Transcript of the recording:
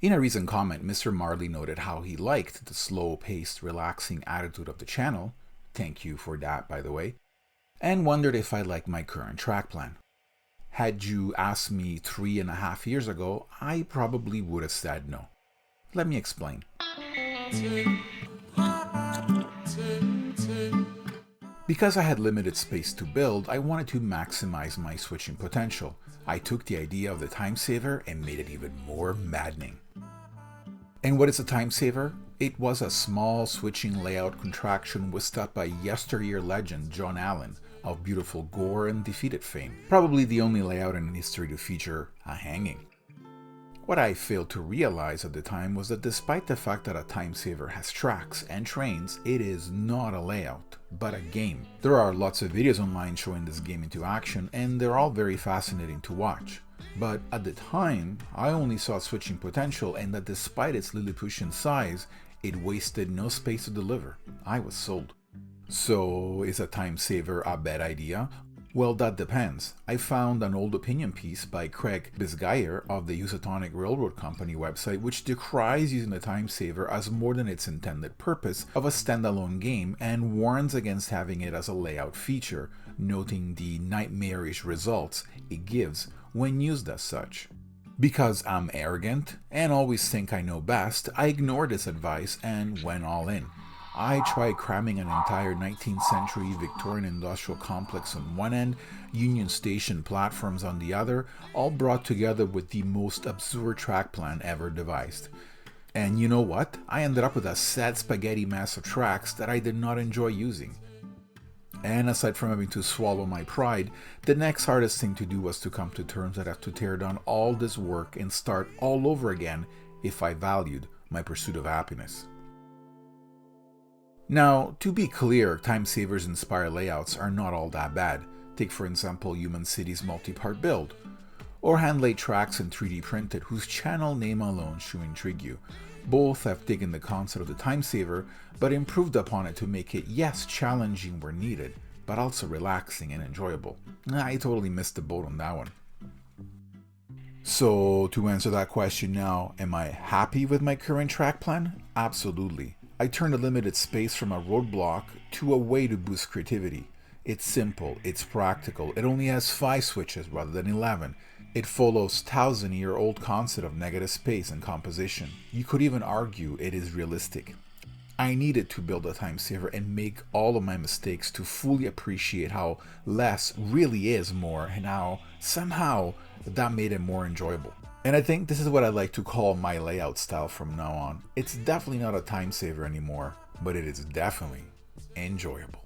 In a recent comment, Mr. Marley noted how he liked the slow-paced, relaxing attitude of the channel, thank you for that by the way, and wondered if I liked my current track plan. Had you asked me 3.5 years ago, I probably would have said no. Let me explain. Because I had limited space to build, I wanted to maximize my switching potential. I took the idea of the Timesaver and made it even more maddening. And what is a Timesaver? It was a small switching layout contraction whisked up by yesteryear legend John Allen of beautiful gore and defeated fame, probably the only layout in history to feature a hanging. What I failed to realize at the time was that despite the fact that a Timesaver has tracks and trains, it is not a layout, but a game. There are lots of videos online showing this game into action, and they're all very fascinating to watch. But at the time, I only saw switching potential and that despite its Lilliputian size, it wasted no space to deliver. I was sold. So, is a Timesaver a bad idea? Well, that depends. I found an old opinion piece by Craig Bisgeier of the Housatonic Railroad Company website which decries using the Timesaver as more than its intended purpose of a standalone game and warns against having it as a layout feature, noting the nightmarish results it gives when used as such. Because I'm arrogant and always think I know best, I ignored this advice and went all in. I tried cramming an entire 19th century Victorian industrial complex on one end, Union Station platforms on the other, all brought together with the most absurd track plan ever devised. And you know what? I ended up with a sad spaghetti mess of tracks that I did not enjoy using. And aside from having to swallow my pride, the next hardest thing to do was to come to terms that I have to tear down all this work and start all over again if I valued my pursuit of happiness. Now, to be clear, Timesavers inspired layouts are not all that bad. Take for example Human City's multi-part build, or hand-laid tracks in 3D printed whose channel name alone should intrigue you. Both have taken the concept of the Timesaver, but improved upon it to make it, yes, challenging where needed, but also relaxing and enjoyable. I totally missed the boat on that one. So, to answer that question now, am I happy with my current track plan? Absolutely. I turned a limited space from a roadblock to a way to boost creativity. It's simple, it's practical, it only has 5 switches rather than 11. It follows 1,000-year-old concept of negative space and composition. You could even argue it is realistic. I needed to build a Timesaver and make all of my mistakes to fully appreciate how less really is more and how somehow that made it more enjoyable. And I think this is what I like to call my layout style from now on. It's definitely not a Timesaver anymore, but it is definitely enjoyable.